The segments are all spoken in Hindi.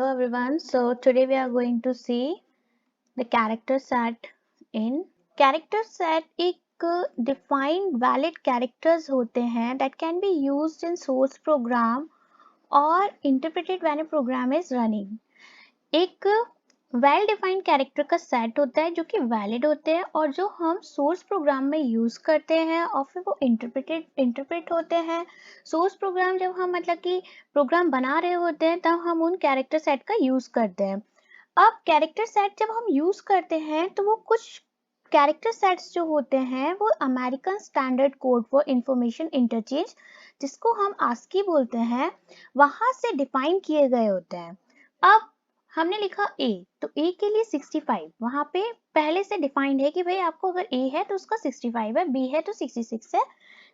everyone. So today we are going to see the character set in character set एक defined valid characters होते हैं that can be used in source program or interpreted when a program is running. एक वेल डिफाइंड कैरेक्टर का सेट होता है जो कि वैलिड होते हैं और जो हम सोर्स प्रोग्राम में यूज करते हैं और फिर वो इंटरप्रेट होते हैं. सोर्स प्रोग्राम जब हम मतलब कि प्रोग्राम बना रहे होते हैं तब हम उन कैरेक्टर सेट का यूज करते हैं. अब कैरेक्टर सेट जब हम यूज करते हैं तो वो कुछ कैरेक्टर सेट्स जो होते हैं वो American standard code for information interchange जिसको हम आस्की बोलते हैं वहां से डिफाइन किए गए होते हैं. अब हमने लिखा A तो A के लिए 65 वहां पे पहले से डिफाइंड है कि भाई आपको अगर A है तो उसका 65 है, B है तो 66 है.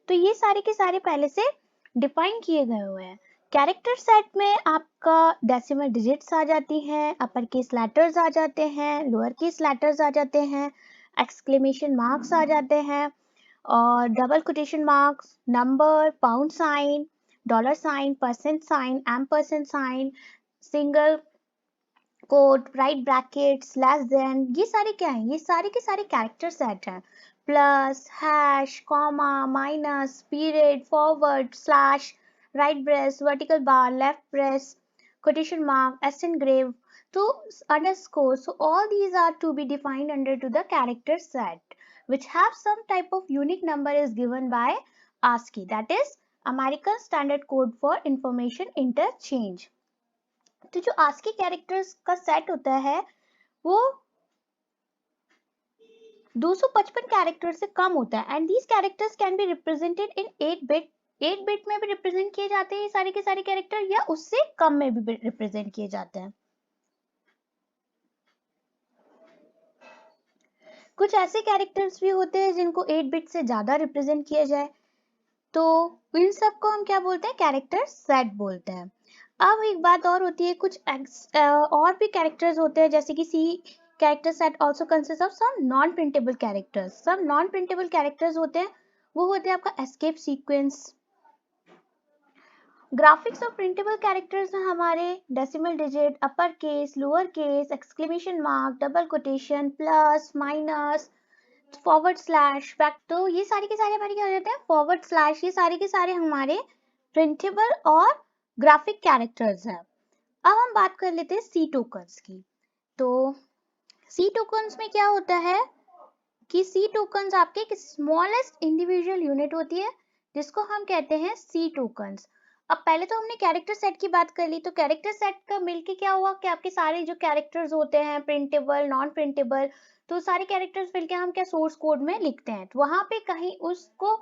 तो ये सारे के सारे पहले से डिफाइन किए गए हुए हैं. कैरेक्टर सेट में आपका डेसिमल डिजिट्स आ जाती हैं, अपर केस लेटर्स आ जाते हैं, लोअर केस लेटर्स आ जाते हैं, एक्सक्लेमेशन मार्क्स आ जाते हैं और double quotation marks, number, pound sign, dollar sign, percent sign, ampersand sign, single quote, right bracket, slash then, ये सारे क्या हैं? ये सारे के सारे कैरेक्टर सेट हैं. Plus, hash, comma, minus, period, forward, slash, right brace, vertical bar, left brace, quotation mark, s engrave, so underscore. So all these are to be defined under to the character set, which have some type of unique number is given by ASCII, that is American Standard Code for Information Interchange. तो जो ASCII कैरेक्टर्स का सेट होता है वो 255 कैरेक्टर से कम होता है and these characters can be represented in 8 bit. 8 bit में भी रिप्रेजेंट किए जाते हैं ये सारे के सारे कैरेक्टर या उससे कम में भी रिप्रेजेंट किए जाते हैं. कुछ ऐसे कैरेक्टर्स भी होते हैं जिनको 8 बिट से ज्यादा रिप्रेजेंट किया जाए तो इन सब को हम क्या बोलते हैं? कैरेक्टर सेट बोलते हैं. अब एक बात और होती है, कुछ और भी कैरेक्टर्स होते हैं जैसे कि C character set also consist of some non printable characters. सब नॉन प्रिंटेबल कैरेक्टर्स होते हैं वो होते हैं आपका escape sequence. Graphics of printable characters में हमारे decimal digit, upper case, lower case, exclamation mark, double quotation, plus, minus, forward slash, back. तो ये सारे के सारे हमारे क्या हो जाते हैं? Forward slash. ये सारे के सारे हमारे प्रिंटेबल और ग्राफिक कैरेक्टर्स हैं. अब हम बात कर लेते हैं सी टोकन्स की. तो सी टोकन्स में क्या होता है कि सी टोकन्स आपके एक स्मॉलेस्ट इंडिविजुअल यूनिट होती है जिसको हम कहते हैं सी टोकन्स. अब पहले तो हमने कैरेक्टर सेट की बात कर ली तो कैरेक्टर सेट का मिलके क्या हुआ कि आपके सारे जो कैरेक्टर्स होते हैं प्रिंटेबल, नॉन प्रिंटेबल, तो सारे कैरेक्टर्स मिलके हम क्या सोर्स कोड में लिखते हैं. तो वहां पे कहीं उसको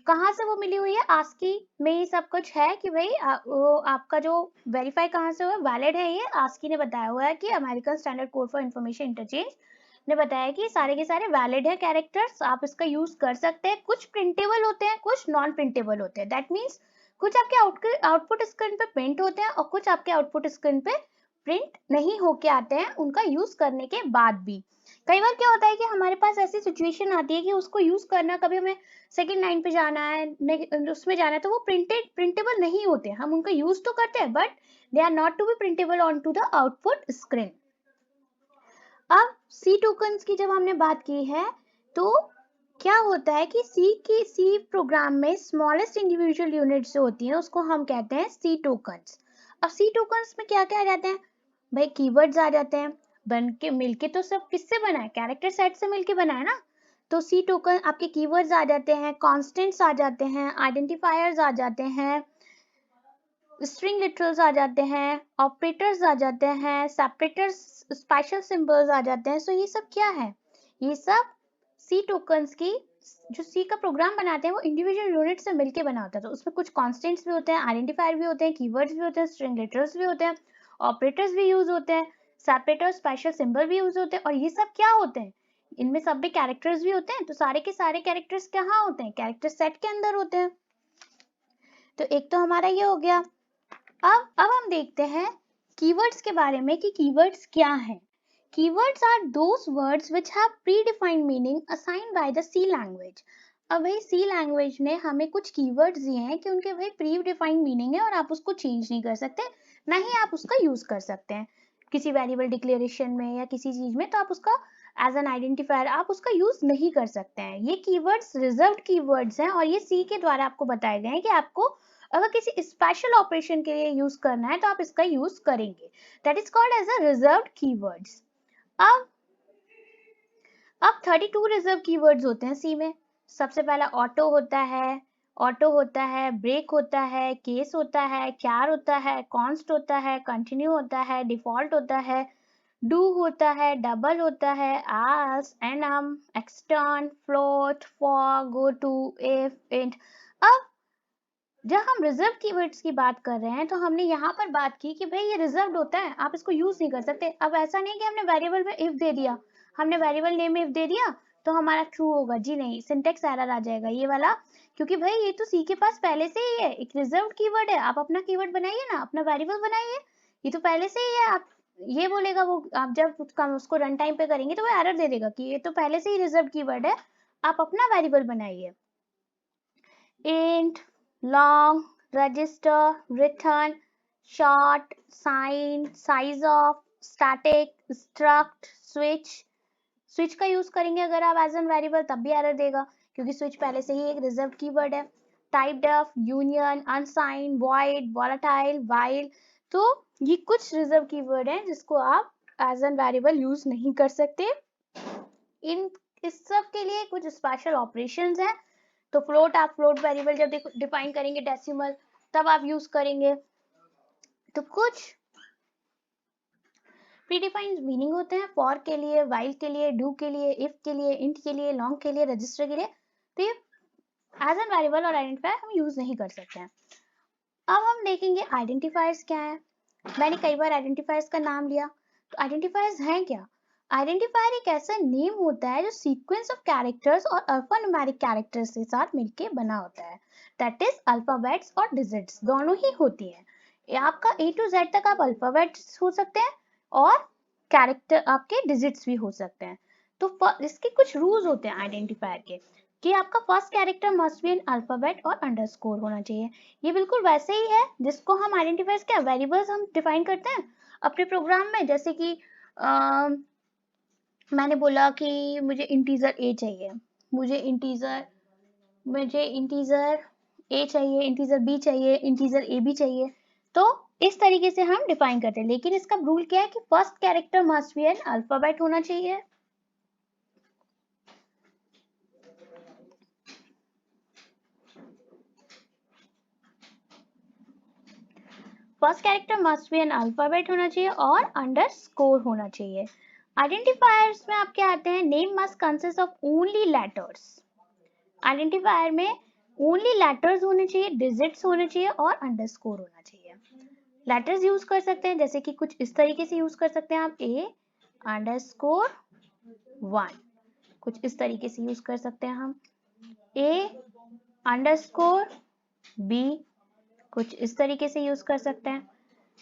कहाँ से वो मिली हुई है? आस्की में ये सब कुछ है कि भाई वो आपका जो वेरीफाई कहाँ से हुआ, वैलिड है. ये आस्की ने बताया हुआ है कि American standard code for information interchange ने बताया कि सारे के सारे वैलिड है कैरेक्टर्स, आप इसका यूज कर सकते हैं. कुछ प्रिंटेबल होते हैं, कुछ नॉन प्रिंटेबल होते हैं. दैट मीन्स कुछ आपके आउटपुट स्क्रीन पे प्रिंट होते हैं और कुछ आपके आउटपुट स्क्रीन पे प्रिंट नहीं होके आते हैं उनका यूज करने के बाद भी. कई बार क्या होता है कि हमारे पास ऐसी सिचुएशन आती है कि उसको यूज करना, कभी हमें सेकंड लाइन पे जाना है, उसमें जाना है, तो वो प्रिंटेबल नहीं होते. हम उनका यूज तो करते हैं but they are not to be printable on to the output screen. अब सी टोकन्स की जब हमने बात की है तो क्या होता है कि सी प्रोग्राम में स्मॉलेस्ट इंडिविजुअल यूनिट्स जो होती हैं उसको हम कहते हैं सी टोकन्स. अब सी टोकन्स में क्या क्या आ जाते हैं भाई? कीवर्ड्स आ जाते हैं. बन के मिलके तो सब किससे बना है? कैरेक्टर सेट से मिलके बना है ना. तो सी टोकन आपके कीवर्ड्स आ जाते हैं, कॉन्स्टेंट्स आ जाते हैं, आइडेंटिफायर्स आ जाते हैं, स्ट्रिंग लिटरल्स आ जाते हैं, ऑपरेटर्स आ जाते हैं, सेपरेटर्स, स्पेशल सिंबल्स आ जाते हैं. सो ये सब क्या है? ये सब सी टोकन्स की जो सी का प्रोग्राम बनाते हैं वो इंडिविजुअल यूनिट से मिलके बना होता है. तो उसमें कुछ कॉन्स्टेंट्स भी होते हैं, आइडेंटिफायर भी होते हैं, कीवर्ड्स भी होते हैं, स्ट्रिंग लिटरल्स भी होते हैं, ऑपरेटर्स भी यूज होते हैं, सेपरेटर, स्पेशल सिंबल भी यूज होते हैं. और ये सब क्या होते हैं? इनमें सब भी कैरेक्टर्स भी होते हैं. तो सारे के सारे कैरेक्टर्स कहाँ होते हैं? कैरेक्टर सेट के अंदर होते हैं. तो एक तो हमारा ये हो गया. अब हम देखते हैं कीवर्ड्स के बारे में कि कीवर्ड्स क्या हैं. Keywords are those words which have predefined meaning assigned by the C language. अब भाई सी लैंग्वेज ने हमें कुछ कीवर्ड्स दिए हैं कि उनके भाई प्री डिफाइंड मीनिंग है और आप उसको चेंज नहीं कर सकते, ना ही आप उसका यूज कर सकते हैं. किसी वेरिएबल डिक्लेरेशन में या किसी चीज में, तो आप उसका एज एन आइडेंटिफायर आप उसका यूज नहीं कर सकते हैं। ये कीवर्ड्स रिजर्व्ड कीवर्ड्स हैं और ये सी के द्वारा आपको बताए गए हैं कि आपको अगर किसी स्पेशल ऑपरेशन के लिए यूज करना है तो आप इसका यूज करेंगे। That is called as a reserved keywords. अब 32 रिजर्व कीवर्ड्स होते हैं सी में। सबसे पहला ऑटो होता है, ब्रेक होता है, केस होता है, क्यार होता है, कॉन्स्ट होता है, कंटिन्यू होता है, डिफॉल्ट होता है, डू होता है, डबल होता है, else, enum, extern, float, for, go to, if, int. अब जब हम रिजर्व कीवर्ड्स की बात कर रहे हैं तो हमने यहाँ पर बात की कि भाई ये रिजर्व्ड होता है, आप इसको यूज नहीं कर सकते। अब ऐसा नहीं कि हमने वेरिएबल में इफ दे दिया, हमने वेरिएबल नेम में इफ दे दिया तो हमारा ट्रू होगा, जी नहीं, सिंटेक्स एरर आ जाएगा ये वाला, क्योंकि भाई ये तो सी के पास पहले से ही है, एक रिजर्व्ड कीवर्ड है। आप अपना कीवर्ड बनाइए ना, अपना वेरिएबल बनाइए, ये तो पहले से ही है। आप ये बोलेगा वो, आप जब उसको रन टाइम पे करेंगे तो वो एरर दे देगा कि ये तो पहले से ही रिजर्व कीवर्ड है, आप अपना वेरिएबल बनाइए। int, long, register, return, short, sign, size of, static, struct, switch का यूज करेंगे अगर आप एज एन वेरिएबल तब भी एरर देगा, क्योंकि स्विच पहले से ही एक रिजर्व कीवर्ड है। Type def, union, unsign, void, volatile, while, तो ये कुछ रिजर्व कीवर्ड हैं जिसको आप एज एन वेरिएबल यूज नहीं कर सकते। इस सब के लिए कुछ स्पेशल ऑपरेशंस हैं। तो फ्लोट, आप फ्लोट वेरिएबल जब डिफाइन करेंगे डेसिमल तब आप यूज करेंगे। तो कुछ प्रीडिफाइंड मीनिंग होते हैं फॉर के लिए, वाइल के लिए, डू के लिए, इफ के लिए, इंट के लिए, लॉन्ग के लिए, रजिस्टर के लिए। तो ये एज एन वेरिएबल और आइडेंटिफायर हम यूज नहीं कर सकते हैं। अब हम देखेंगे आइडेंटिफायर्स क्या है। मैंने कई बार आइडेंटिफायर्स का नाम लिया, तो आइडेंटिफायर्स हैं क्या? आइडेंटिफायर एक ऐसा नेम होता है जो सीक्वेंस ऑफ कैरेक्टर्स और अल्फान्यूमेरिक कैरेक्टर्स के साथ मिलके बना होता है। दैट इज अल्फाबेट्स और डिजिट्स दोनों ही होती है। ये आपका ए टू जेड तक आप अल्फाबेट्स हो सकते हैं और कैरेक्टर आपके डिजिट्स भी हो सकते हैं। तो इसके कुछ रूल्स होते हैं आइडेंटिफायर के, कि आपका first character must be an alphabet और अंडरस्कोर होना चाहिए। ये बिल्कुल वैसे ही है जिसको हम आइडेंटिफायर्स क्या वेरिएबल्स हम डिफाइन करते हैं अपने प्रोग्राम में। जैसे कि मैंने बोला कि मुझे इंटीजर ए चाहिए, मुझे इंटीजर ए चाहिए, इंटीजर बी चाहिए, इंटीजर ए बी चाहिए। तो इस तरीके से हम डिफाइन करते हैं, लेकिन इसका रूल क्या है कि first character must be an alphabet होना चाहिए। First character must be an alphabet होना चाहिए और अंडरस्कोर होना चाहिए। आइडेंटिफायर्स में आपके आते हैं name must consist of only letters. Identifier में ओनली लेटर्स होने चाहिए, डिजिट्स होने चाहिए और अंडरस्कोर होना चाहिए। लेटर्स यूज कर सकते हैं जैसे कि कुछ इस तरीके से यूज कर सकते हैं आप a अंडरस्कोर 1, कुछ इस तरीके से यूज कर सकते हैं हम a अंडरस्कोर b, कुछ इस तरीके से यूज कर सकते हैं।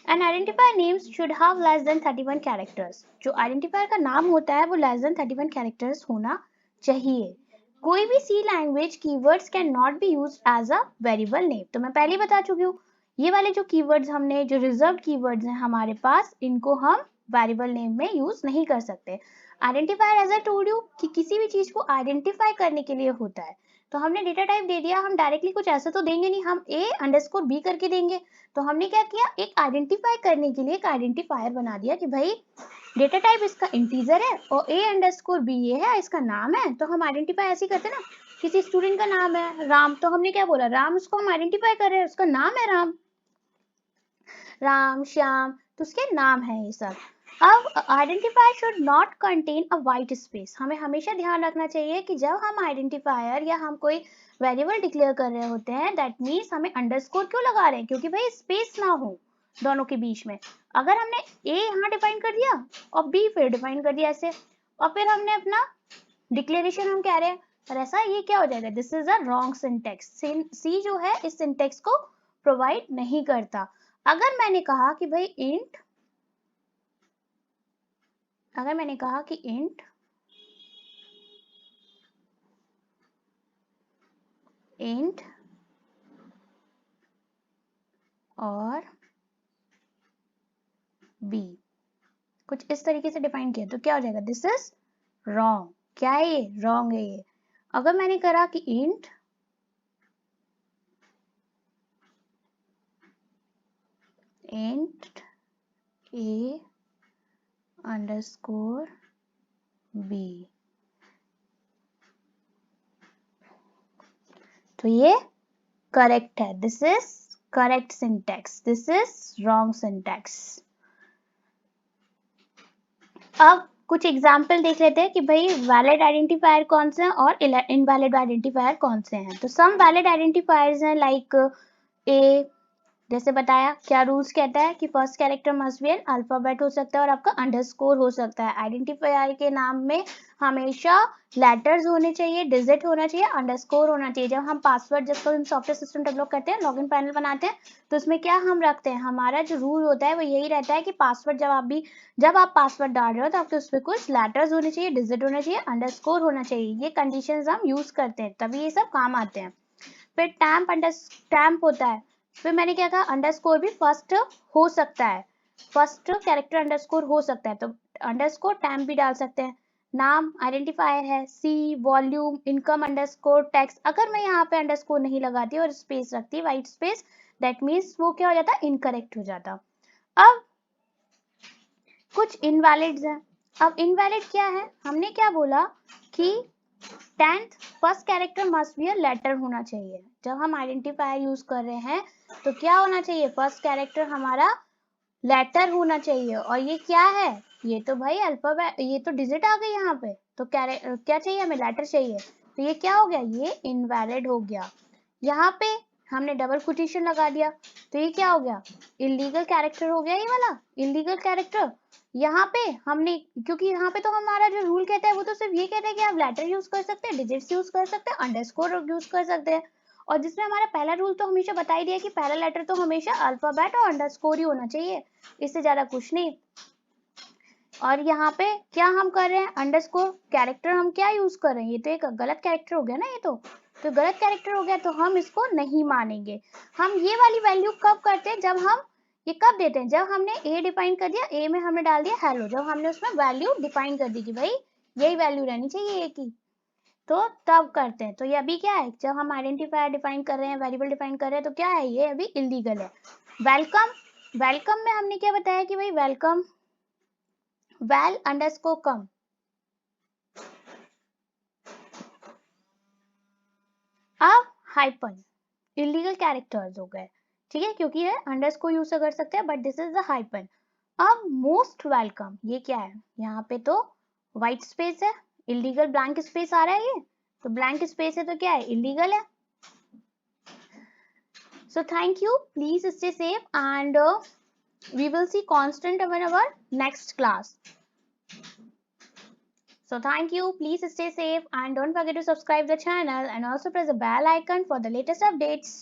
An identifier names should have less than 31 characters. जो आइडेंटिफायर का नाम होता है वो less than 31 characters होना चाहिए। कोई भी C language keywords can not be used as a variable name. तो मैं पहले ही बता चुकी हूँ, ये वाले जो कीवर्ड्स हमने, जो रिजर्व कीवर्ड्स हैं हमारे पास, इनको हम वेरिएबल नेम में यूज नहीं कर सकते। Identifier as I told you कि किसी भी चीज को आइडेंटिफाई करने के लिए होता है। तो हमने डेटा टाइप दे दिया, हम डायरेक्टली कुछ ऐसा तो देंगे नहीं, हम a अंडरस्कोर b करके देंगे। तो हमने क्या किया, एक आइडेंटिफाई करने के लिए एक आइडेंटिफायर बना दिया कि भाई डेटा टाइप इसका इंटीजर है और a अंडरस्कोर b ये है, इसका नाम है। तो हम आइडेंटिफाई ऐसे करते ना, किसी स्टूडेंट का नाम है राम, तो हमने क्या बोला, राम, उसको हम आइडेंटिफाई कर रहे हैं, उसका नाम है राम, राम श्याम, तो उसके नाम है ये सब। अब identifier should not contain a white space. हमें हमेशा ध्यान रखना चाहिए कि जब हम आइडेंटिफायर या हम कोई वेरिएबल डिक्लेयर कर रहे होते हैं, दैट मीन्स हमें अंडरस्कोर क्यों लगा रहे हैं, क्योंकि भाई स्पेस ना हो दोनों के बीच में। अगर हमने a यहाँ डिफाइन कर दिया और b फिर डिफाइन कर दिया ऐसे, और फिर हमने अपना डिक्लेरेशन हम कह रहे हैं, और ऐसा ये क्या हो जाएगा, this is a wrong syntax. C जो है इस सिंटेक्स को प्रोवाइड नहीं करता। अगर मैंने कहा कि भाई इंट, अगर मैंने कहा कि इंट और b, कुछ इस तरीके से डिफाइन किया तो क्या हो जाएगा, दिस इज रॉन्ग। क्या है ये, रॉन्ग है ये। अगर मैंने करा कि इंट a underscore b, तो ये करेक्ट है, this is correct syntax, this is wrong syntax. अब कुछ एग्जाम्पल देख लेते हैं कि भाई वैलिड आइडेंटिफायर कौन से हैं और इनवैलिड आइडेंटिफायर कौन से हैं। तो सम वैलिड आइडेंटिफायर्स हैं लाइक ए, जैसे बताया क्या रूल्स कहता है कि first character must be an alphabet हो सकता है और आपका अंडरस्कोर हो सकता है। आइडेंटिफायर के नाम में हमेशा लेटर्स होने चाहिए, डिजिट होना चाहिए, अंडरस्कोर होना चाहिए। जब हम पासवर्ड, जब हम सॉफ्टवेयर सिस्टम डेवलप करते हैं, लॉगिन पैनल बनाते हैं, तो उसमें क्या हम रखते हैं, हमारा जो रूल होता है वो यही रहता है कि पासवर्ड जब आप पासवर्ड डाल रहे हो तो आपके उसमें कुछ लेटर्स होने चाहिए, डिजिट होना चाहिए, अंडरस्कोर होना चाहिए। ये कंडीशंस हम यूज करते हैं, तभी ये सब काम आते हैं। फिर टैम्प होता है। फिर मैंने क्या कहा, अंडरस्कोर भी फर्स्ट हो सकता है, फर्स्ट कैरेक्टर अंडरस्कोर हो सकता है, तो अंडरस्कोर टैम्प भी डाल सकते हैं। नाम आइडेंटिफायर है, सी, वॉल्यूम, इनकम अंडरस्कोर टेक्स्ट। अगर मैं यहाँ पे अंडरस्कोर नहीं लगाती और स्पेस रखती, व्हाइट स्पेस, दैट मीन्स वो क्या हो जाता, इनकरेक्ट हो जाता। अब कुछ इनवैलिड्स हैं। अब इनवैलिड क्या है, हमने क्या बोला कि 10th first character must be a letter होना चाहिए। जब हम आइडेंटिफायर यूज कर रहे हैं तो क्या होना चाहिए, फर्स्ट कैरेक्टर हमारा लेटर होना चाहिए। और ये क्या है, ये तो भाई अल्फाबेट, ये तो डिजिट आ गई यहाँ पे, तो क्या चाहिए हमें, लेटर चाहिए। तो ये क्या हो गया, ये इनवैलिड हो गया। यहाँ पे हमने डबल कोटेशन लगा दिया तो ये क्या हो गया, इलीगल कैरेक्टर हो गया, ये वाला इलीगल कैरेक्टर। यहाँ पे हमने, क्योंकि यहाँ पे तो हमारा जो रूल कहता है वो तो सिर्फ ये कहता है कि आप लेटर यूज कर सकते हैं, डिजिट्स यूज कर सकते हैं, अंडरस्कोर यूज कर सकते हैं। और जिसमें हमारा पहला रूल तो हमेशा बता ही दिया कि पहला लेटर तो हमेशा अल्फाबेट और अंडरस्कोर ही होना चाहिए, इससे ज्यादा कुछ नहीं। और यहाँ पे क्या हम कर रहे हैं, अंडरस्कोर कैरेक्टर हम क्या यूज कर रहे हैं, ये तो एक गलत कैरेक्टर हो गया ना, ये तो गलत कैरेक्टर हो गया, तो हम इसको नहीं मानेंगे। हम ये वाली वैल्यू कब करते हैं, जब हम ये कब देते हैं, जब हमने a डिफाइन कर दिया, a में हमने डाल दिया हेलो, जब हमने उसमें वैल्यू डिफाइन कर दी कि भाई यही वैल्यू रहनी चाहिए a की, तो तब करते हैं। तो ये अभी क्या है, जब हम आइडेंटिफायर डिफाइन कर रहे हैं, वेरिएबल डिफाइन कर रहे हैं, तो क्या है, ये अभी इलीगल है। वेलकम, वेलकम में हमने क्या बताया कि भाई वेलकम वेल अंडरस्कोर कम, अब हाइपन इलीगल कैरेक्टर्स हो गए, ठीक है, क्योंकि ये अंडरस्कोर यूज कर सकते हैं, but this is the hyphen. अब मोस्ट वेलकम, ये क्या है, यहाँ पे तो व्हाइट स्पेस है, इलीगल ब्लैंक स्पेस आ रहा है, ये तो ब्लैंक स्पेस है तो क्या है, इलीगल है। So thank you, please stay safe, and we will see constant in our next class. So thank you, please stay safe, and don't forget to subscribe the channel and also press the bell icon for the latest updates.